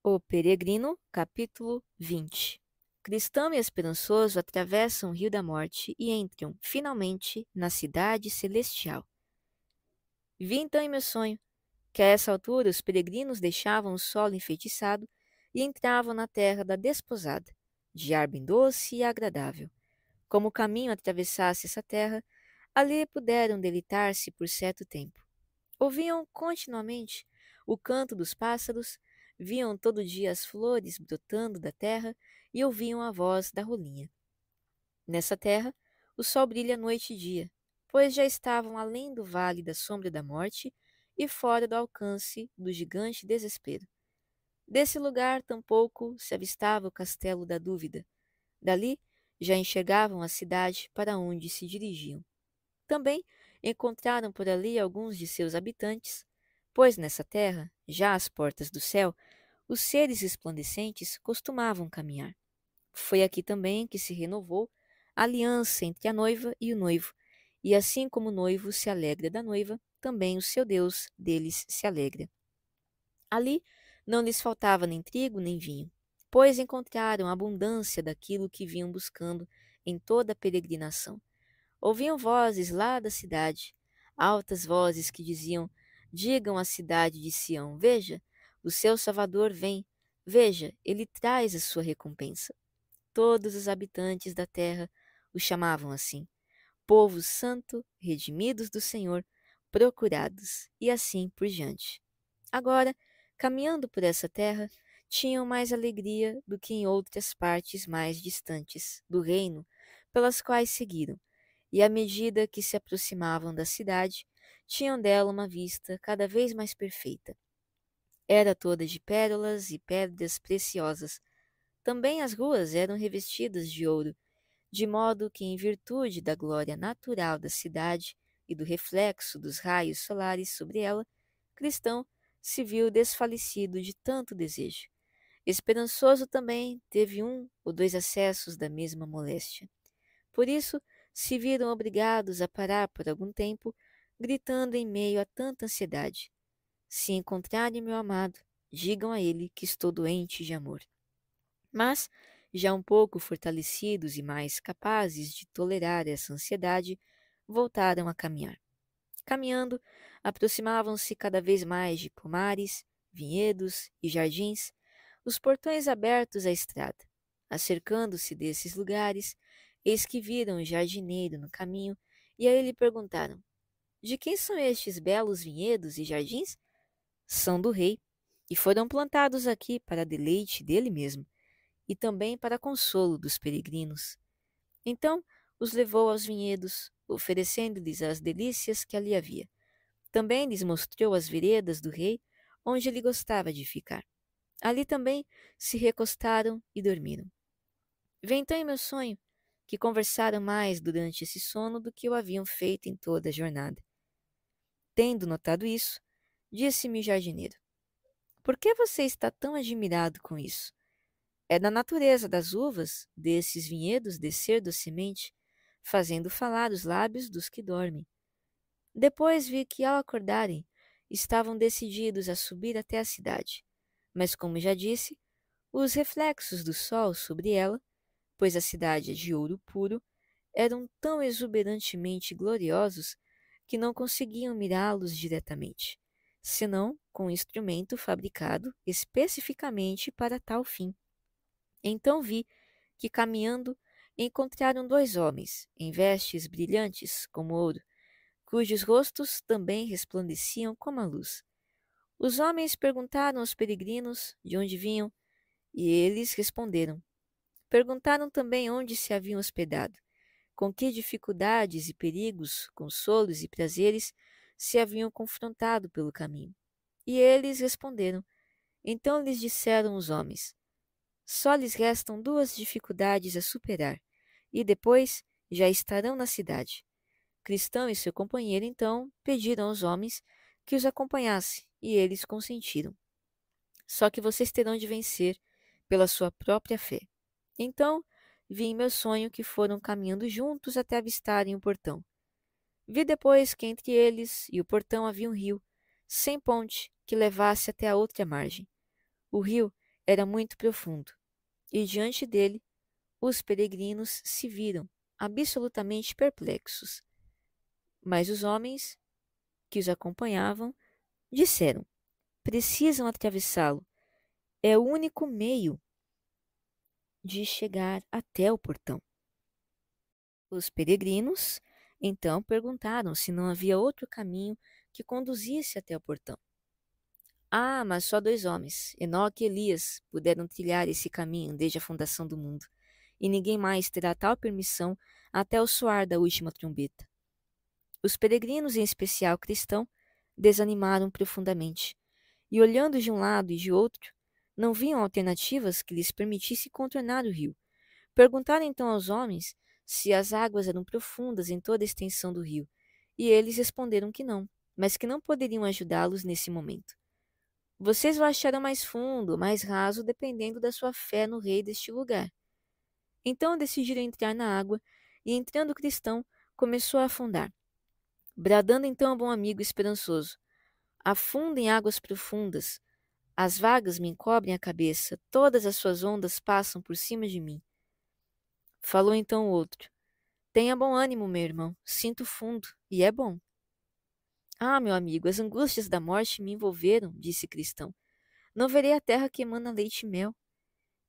O Peregrino, capítulo 20. Cristão e esperançoso atravessam o Rio da Morte e entram, finalmente, na cidade celestial. Vi então em meu sonho que a essa altura os peregrinos deixavam o solo enfeitiçado e entravam na terra da desposada, de ar bem doce e agradável. Como o caminho atravessasse essa terra, ali puderam deleitar-se por certo tempo. Ouviam continuamente o canto dos pássaros, viam todo dia as flores brotando da terra e ouviam a voz da rolinha. Nessa terra, o sol brilha noite e dia, pois já estavam além do vale da sombra da morte e fora do alcance do gigante desespero. Desse lugar tampouco se avistava o castelo da dúvida. Dali já enxergavam a cidade para onde se dirigiam. Também encontraram por ali alguns de seus habitantes, pois nessa terra, já às portas do céu, os seres resplandecentes costumavam caminhar. Foi aqui também que se renovou a aliança entre a noiva e o noivo, e assim como o noivo se alegra da noiva, também o seu Deus deles se alegra. Ali não lhes faltava nem trigo nem vinho, pois encontraram abundância daquilo que vinham buscando em toda a peregrinação. Ouviam vozes lá da cidade, altas vozes que diziam: Digam à cidade de Sião: Veja, o seu Salvador vem. Veja, ele traz a sua recompensa. Todos os habitantes da terra o chamavam assim: Povo santo, redimidos do Senhor, procurados, e assim por diante. Agora, caminhando por essa terra, tinham mais alegria do que em outras partes mais distantes do reino, pelas quais seguiram, e à medida que se aproximavam da cidade, tinham dela uma vista cada vez mais perfeita. Era toda de pérolas e pedras preciosas. Também as ruas eram revestidas de ouro, de modo que, em virtude da glória natural da cidade e do reflexo dos raios solares sobre ela, Cristão se viu desfalecido de tanto desejo. Esperançoso também teve um ou dois acessos da mesma moléstia. Por isso, se viram obrigados a parar por algum tempo, gritando em meio a tanta ansiedade: Se encontrarem meu amado, digam a ele que estou doente de amor. Mas, já um pouco fortalecidos e mais capazes de tolerar essa ansiedade, voltaram a caminhar. Caminhando, aproximavam-se cada vez mais de pomares, vinhedos e jardins, os portões abertos à estrada. Acercando-se desses lugares, eis que viram um jardineiro no caminho e a ele perguntaram: De quem são estes belos vinhedos e jardins? São do rei, e foram plantados aqui para deleite dele mesmo, e também para consolo dos peregrinos. Então os levou aos vinhedos, oferecendo-lhes as delícias que ali havia. Também lhes mostrou as veredas do rei, onde ele gostava de ficar. Ali também se recostaram e dormiram. Vi então em meu sonho que conversaram mais durante esse sono do que o haviam feito em toda a jornada. Tendo notado isso, disse-me o jardineiro: Por que você está tão admirado com isso? É da natureza das uvas desses vinhedos descer docemente, fazendo falar os lábios dos que dormem. Depois vi que, ao acordarem, estavam decididos a subir até a cidade. Mas, como já disse, os reflexos do sol sobre ela, pois a cidade é de ouro puro, eram tão exuberantemente gloriosos que não conseguiam mirá-los diretamente, senão com um instrumento fabricado especificamente para tal fim. Então vi que, caminhando, encontraram dois homens, em vestes brilhantes como ouro, cujos rostos também resplandeciam como a luz. Os homens perguntaram aos peregrinos de onde vinham, e eles responderam. Perguntaram também onde se haviam hospedado, com que dificuldades e perigos, consolos e prazeres se haviam confrontado pelo caminho. E eles responderam. Então lhes disseram os homens: Só lhes restam duas dificuldades a superar, e depois já estarão na cidade. Cristão e seu companheiro, então, pediram aos homens que os acompanhassem, e eles consentiram. Só que vocês terão de vencer pela sua própria fé. Então, vi em meu sonho que foram caminhando juntos até avistarem o portão. Vi depois que entre eles e o portão havia um rio, sem ponte, que levasse até a outra margem. O rio era muito profundo, e diante dele os peregrinos se viram absolutamente perplexos. Mas os homens que os acompanhavam disseram: precisam atravessá-lo. É o único meio de chegar até o portão. Os peregrinos então perguntaram se não havia outro caminho que conduzisse até o portão. Ah, mas só 2 homens, Enoque e Elias, puderam trilhar esse caminho desde a fundação do mundo, e ninguém mais terá tal permissão até o soar da última trombeta. Os peregrinos, em especial cristão, desanimaram profundamente, e olhando de um lado e de outro, não viam alternativas que lhes permitissem contornar o rio. Perguntaram então aos homens se as águas eram profundas em toda a extensão do rio, e eles responderam que não, mas que não poderiam ajudá-los nesse momento. Vocês o acharão mais fundo, mais raso, dependendo da sua fé no rei deste lugar. Então decidiram entrar na água, e entrando o cristão, começou a afundar. Bradando então ao bom amigo esperançoso: afunda em águas profundas, as vagas me encobrem a cabeça, todas as suas ondas passam por cima de mim. Falou então o outro: tenha bom ânimo, meu irmão, sinto fundo, e é bom. Ah, meu amigo, as angústias da morte me envolveram, disse Cristão. Não verei a terra que emana leite e mel.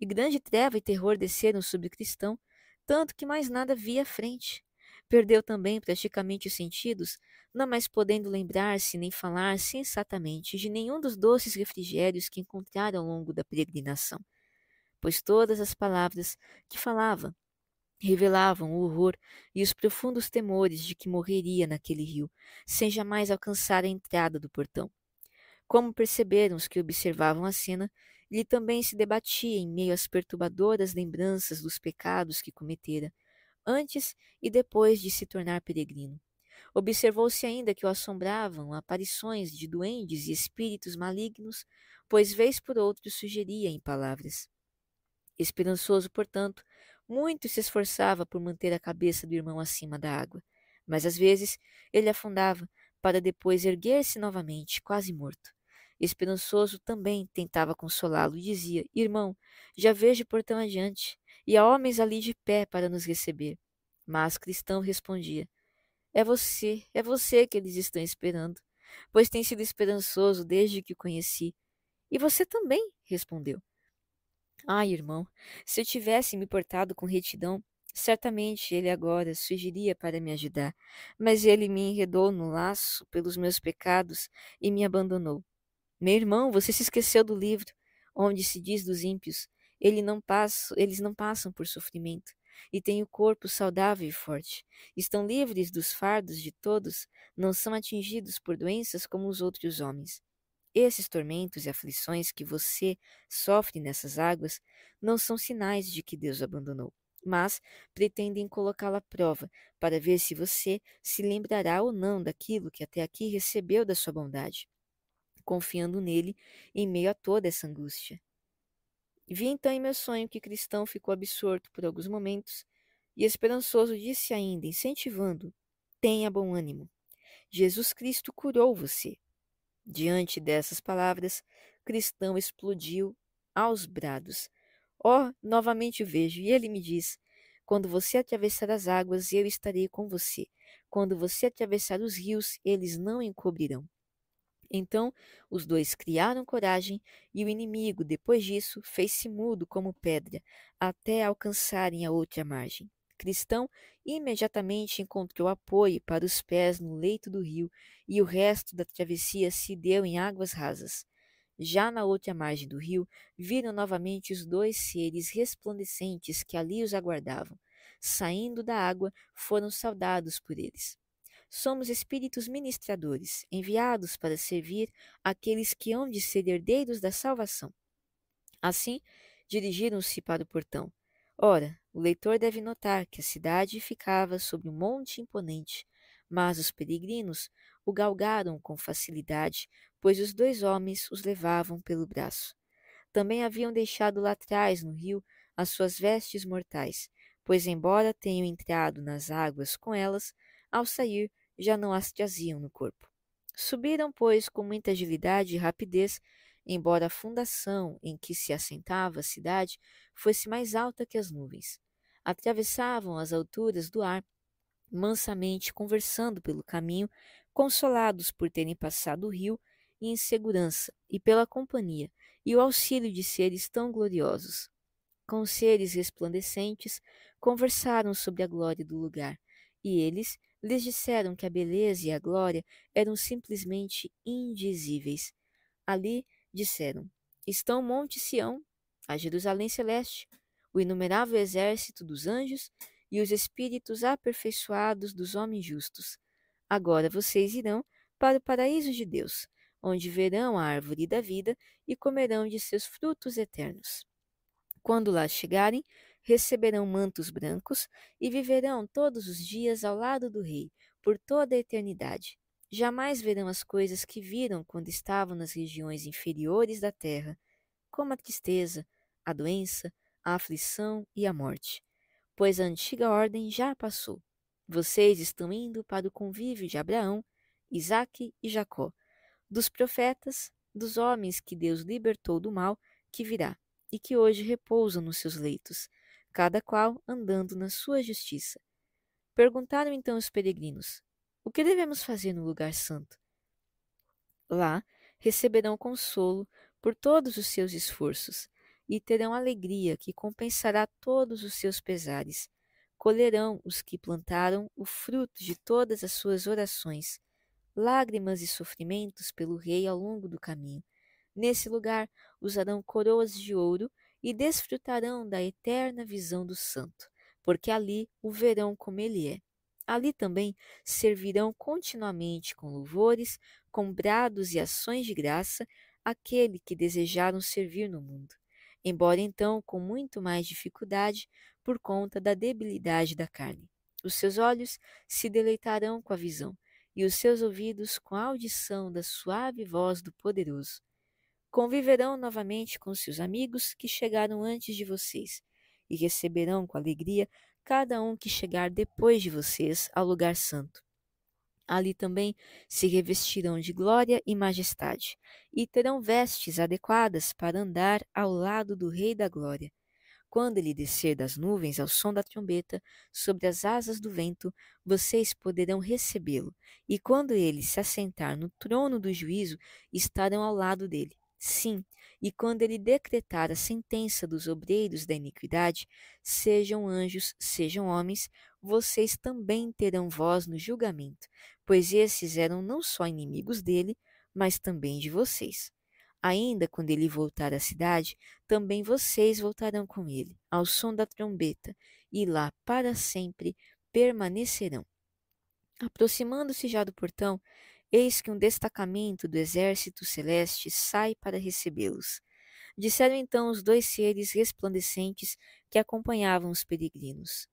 E grande treva e terror desceram sobre Cristão, tanto que mais nada via à frente. Perdeu também praticamente os sentidos, não mais podendo lembrar-se nem falar sensatamente de nenhum dos doces refrigérios que encontrara ao longo da peregrinação, pois todas as palavras que falava revelavam o horror e os profundos temores de que morreria naquele rio, sem jamais alcançar a entrada do portão. Como perceberam os que observavam a cena, ele também se debatia em meio às perturbadoras lembranças dos pecados que cometera, antes e depois de se tornar peregrino. Observou-se ainda que o assombravam aparições de duendes e espíritos malignos, pois vez por outra sugeria em palavras. Esperançoso, portanto, muito se esforçava por manter a cabeça do irmão acima da água, mas às vezes ele afundava para depois erguer-se novamente, quase morto. Esperançoso também tentava consolá-lo e dizia: irmão, já vejo o portão adiante, e há homens ali de pé para nos receber. Mas Cristão respondia: é você que eles estão esperando, pois tem sido esperançoso desde que o conheci. E você também, respondeu. Ai, irmão, se eu tivesse me portado com retidão, certamente ele agora surgiria para me ajudar, mas ele me enredou no laço pelos meus pecados e me abandonou. Meu irmão, você se esqueceu do livro, onde se diz dos ímpios: eles não passam por sofrimento, e têm o corpo saudável e forte. Estão livres dos fardos de todos, não são atingidos por doenças como os outros homens. Esses tormentos e aflições que você sofre nessas águas não são sinais de que Deus o abandonou, mas pretendem colocá-lo à prova para ver se você se lembrará ou não daquilo que até aqui recebeu da sua bondade, confiando nele em meio a toda essa angústia. Vi então em meu sonho que Cristão ficou absorto por alguns momentos e esperançoso disse ainda, incentivando: tenha bom ânimo. Jesus Cristo curou você. Diante dessas palavras, Cristão explodiu aos brados. Oh, novamente o vejo, e ele me diz: quando você atravessar as águas, eu estarei com você. Quando você atravessar os rios, eles não encobrirão. Então os dois criaram coragem, e o inimigo, depois disso, fez-se mudo como pedra, até alcançarem a outra margem. Cristão imediatamente encontrou apoio para os pés no leito do rio, e o resto da travessia se deu em águas rasas. Já na outra margem do rio, viram novamente os 2 seres resplandecentes que ali os aguardavam. Saindo da água, foram saudados por eles. Somos espíritos ministradores, enviados para servir aqueles que hão de ser herdeiros da salvação. Assim, dirigiram-se para o portão. Ora, o leitor deve notar que a cidade ficava sobre um monte imponente, mas os peregrinos o galgaram com facilidade, pois os 2 homens os levavam pelo braço. Também haviam deixado lá atrás, no rio, as suas vestes mortais, pois, embora tenham entrado nas águas com elas, ao sair já não as traziam no corpo. Subiram, pois, com muita agilidade e rapidez, embora a fundação em que se assentava a cidade fosse mais alta que as nuvens. Atravessavam as alturas do ar mansamente conversando pelo caminho, consolados por terem passado o rio e em segurança, e pela companhia e o auxílio de seres tão gloriosos. Com os seres resplandecentes, conversaram sobre a glória do lugar, e eles lhes disseram que a beleza e a glória eram simplesmente indizíveis. Ali, disseram, estão o Monte Sião, a Jerusalém Celeste, o inumerável exército dos anjos e os espíritos aperfeiçoados dos homens justos. Agora vocês irão para o paraíso de Deus, onde verão a árvore da vida e comerão de seus frutos eternos. Quando lá chegarem, receberão mantos brancos e viverão todos os dias ao lado do Rei, por toda a eternidade. Jamais verão as coisas que viram quando estavam nas regiões inferiores da terra, como a tristeza, a doença, a aflição e a morte, pois a antiga ordem já passou. Vocês estão indo para o convívio de Abraão, Isaque e Jacó, dos profetas, dos homens que Deus libertou do mal que virá e que hoje repousam nos seus leitos, cada qual andando na sua justiça. Perguntaram então os peregrinos: o que devemos fazer no lugar santo? Lá receberão consolo por todos os seus esforços e terão alegria que compensará todos os seus pesares. Colherão os que plantaram o fruto de todas as suas orações, lágrimas e sofrimentos pelo rei ao longo do caminho. Nesse lugar usarão coroas de ouro e desfrutarão da eterna visão do santo, porque ali o verão como ele é. Ali também servirão continuamente com louvores, com brados e ações de graça aquele que desejaram servir no mundo, embora então com muito mais dificuldade por conta da debilidade da carne. Os seus olhos se deleitarão com a visão, e os seus ouvidos com a audição da suave voz do poderoso. Conviverão novamente com seus amigos que chegaram antes de vocês, e receberão com alegria cada um que chegar depois de vocês ao lugar santo. Ali também se revestirão de glória e majestade, e terão vestes adequadas para andar ao lado do Rei da Glória. Quando ele descer das nuvens ao som da trombeta, sobre as asas do vento, vocês poderão recebê-lo, e quando ele se assentar no trono do juízo, estarão ao lado dele. Sim, e quando ele decretar a sentença dos obreiros da iniquidade, sejam anjos, sejam homens, vocês também terão voz no julgamento, pois esses eram não só inimigos dele, mas também de vocês. Ainda quando ele voltar à cidade, também vocês voltarão com ele, ao som da trombeta, e lá para sempre permanecerão. Aproximando-se já do portão, eis que um destacamento do exército celeste sai para recebê-los. Disseram então os dois seres resplandecentes que acompanhavam os peregrinos: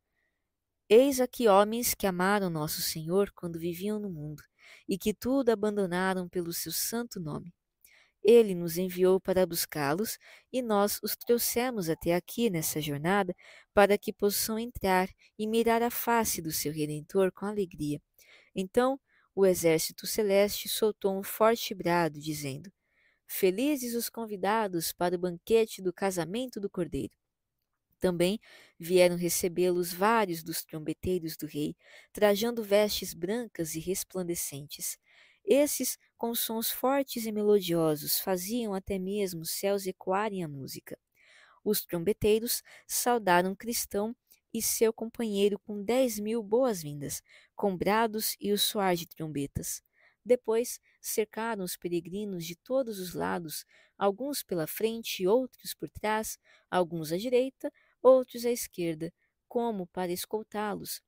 eis aqui homens que amaram nosso Senhor quando viviam no mundo, e que tudo abandonaram pelo seu santo nome. Ele nos enviou para buscá-los e nós os trouxemos até aqui nessa jornada para que possam entrar e mirar a face do seu Redentor com alegria. Então o exército celeste soltou um forte brado, dizendo: felizes os convidados para o banquete do casamento do Cordeiro. Também vieram recebê-los vários dos trombeteiros do rei, trajando vestes brancas e resplandecentes. Esses, com sons fortes e melodiosos, faziam até mesmo os céus ecoarem a música. Os trombeteiros saudaram Cristão e seu companheiro com 10.000 boas-vindas, com brados e o soar de trombetas. Depois cercaram os peregrinos de todos os lados, alguns pela frente e outros por trás, alguns à direita, outros à esquerda, como para escoltá-los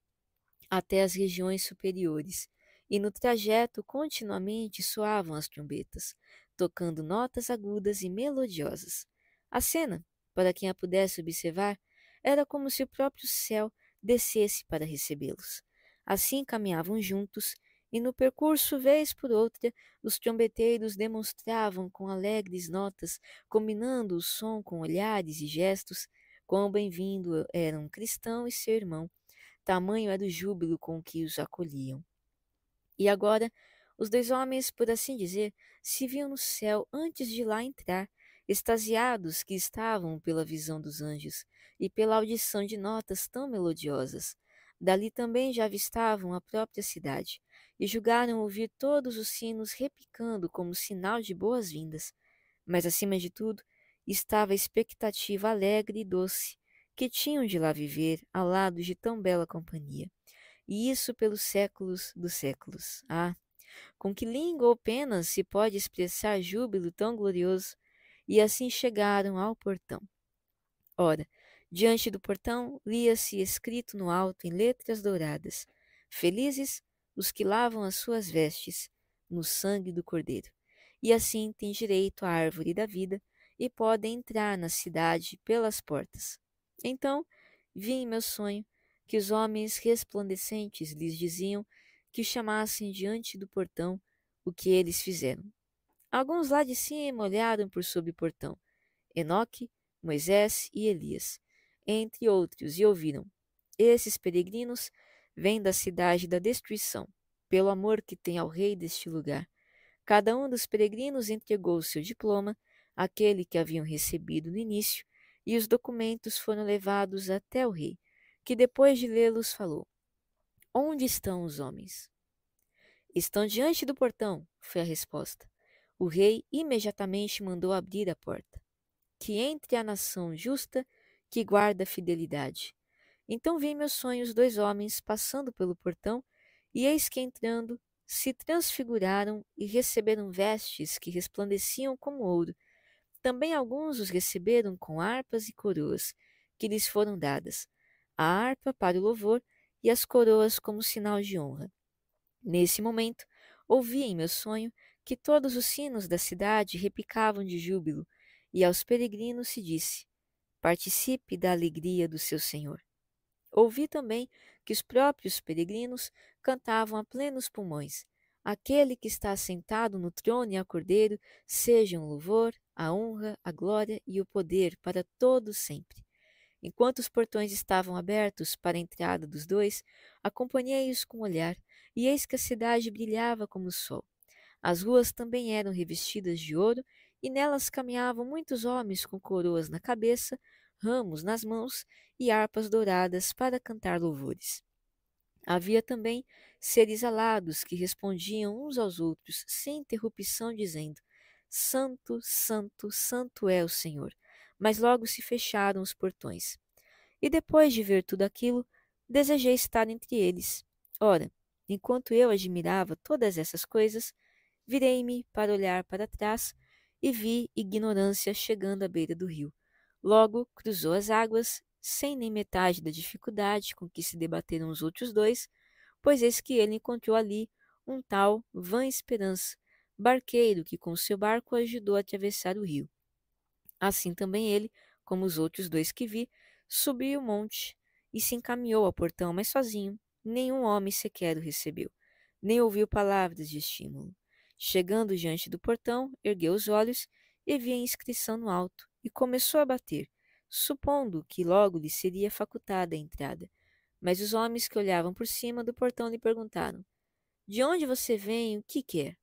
até as regiões superiores. E no trajeto continuamente soavam as trombetas, tocando notas agudas e melodiosas. A cena, para quem a pudesse observar, era como se o próprio céu descesse para recebê-los. Assim caminhavam juntos, e no percurso, vez por outra, os trombeteiros demonstravam com alegres notas, combinando o som com olhares e gestos, quão bem-vindo eram um cristão e seu irmão. Tamanho era o júbilo com que os acolhiam. E agora, Os dois homens, por assim dizer, se viam no céu antes de lá entrar, extasiados que estavam pela visão dos anjos e pela audição de notas tão melodiosas. Dali também já avistavam a própria cidade e julgaram ouvir todos os sinos repicando como sinal de boas-vindas. Mas, acima de tudo, estava a expectativa alegre e doce que tinham de lá viver ao lado de tão bela companhia. E isso pelos séculos dos séculos. Ah, com que língua ou penas se pode expressar júbilo tão glorioso? E assim chegaram ao portão. Ora, diante do portão lia-se escrito no alto em letras douradas: Felizes os que lavam as suas vestes no sangue do Cordeiro. E assim têm direito à árvore da vida e podem entrar na cidade pelas portas. Então vi em meu sonho que os homens resplandecentes lhes diziam que chamassem diante do portão, o que eles fizeram. Alguns lá de cima olharam por sob o portão, Enoque, Moisés e Elias, entre outros, e ouviram: Esses peregrinos vêm da cidade da destruição, pelo amor que tem ao rei deste lugar. Cada um dos peregrinos entregou o seu diploma, aquele que haviam recebido no início, e os documentos foram levados até o rei, que depois de lê-los falou: Onde estão os homens? Estão diante do portão, foi a resposta. O rei imediatamente mandou abrir a porta. Que entre a nação justa que guarda a fidelidade. Então vi em meus sonhos dois homens passando pelo portão, e eis que entrando, se transfiguraram e receberam vestes que resplandeciam como ouro. Também alguns os receberam com harpas e coroas, que lhes foram dadas, a harpa para o louvor e as coroas como sinal de honra. Nesse momento, ouvi em meu sonho que todos os sinos da cidade repicavam de júbilo, e aos peregrinos se disse: Participe da alegria do seu Senhor. Ouvi também que os próprios peregrinos cantavam a plenos pulmões: Aquele que está sentado no trono e a Cordeiro, sejam o louvor, a honra, a glória e o poder para todos sempre. Enquanto os portões estavam abertos para a entrada dos dois, acompanhei-os com o olhar, e eis que a cidade brilhava como o sol. As ruas também eram revestidas de ouro, e nelas caminhavam muitos homens com coroas na cabeça, ramos nas mãos e harpas douradas para cantar louvores. Havia também seres alados que respondiam uns aos outros sem interrupção, dizendo: Santo, Santo, Santo é o Senhor. Mas logo se fecharam os portões. E depois de ver tudo aquilo, desejei estar entre eles. Ora, enquanto eu admirava todas essas coisas, virei-me para olhar para trás e vi Ignorância chegando à beira do rio. Logo cruzou as águas, sem nem metade da dificuldade com que se debateram os outros dois, pois eis que ele encontrou ali um tal Vã Esperança, barqueiro que com seu barco ajudou a atravessar o rio. Assim também ele, como os outros dois que vi, subiu o monte e se encaminhou ao portão, mas sozinho. Nenhum homem sequer o recebeu, nem ouviu palavras de estímulo. Chegando diante do portão, ergueu os olhos e viu a inscrição no alto, e começou a bater, supondo que logo lhe seria facultada a entrada. Mas os homens que olhavam por cima do portão lhe perguntaram: De onde você vem e o que quer?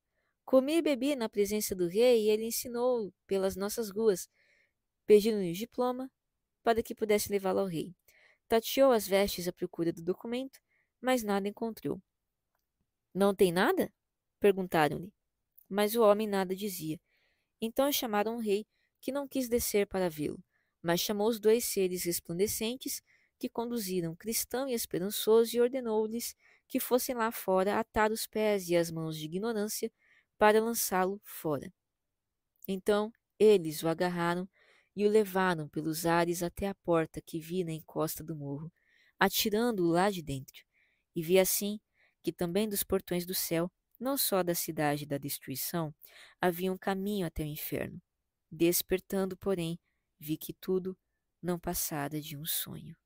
Comi e bebi na presença do rei, e ele ensinou pelas nossas ruas, pedindo-lhe diploma para que pudesse levá-lo ao rei. Tateou as vestes à procura do documento, mas nada encontrou. Não tem nada? Perguntaram-lhe. Mas o homem nada dizia. Então chamaram o rei, que não quis descer para vê-lo, mas chamou os dois seres resplandecentes, que conduziram Cristão e Esperançoso, e ordenou-lhes que fossem lá fora atar os pés e as mãos de Ignorância para lançá-lo fora. Então eles o agarraram e o levaram pelos ares até a porta que vi na encosta do morro, atirando-o lá de dentro. E vi assim que também dos portões do céu, não só da cidade da destruição, havia um caminho até o inferno. Despertando, porém, vi que tudo não passara de um sonho.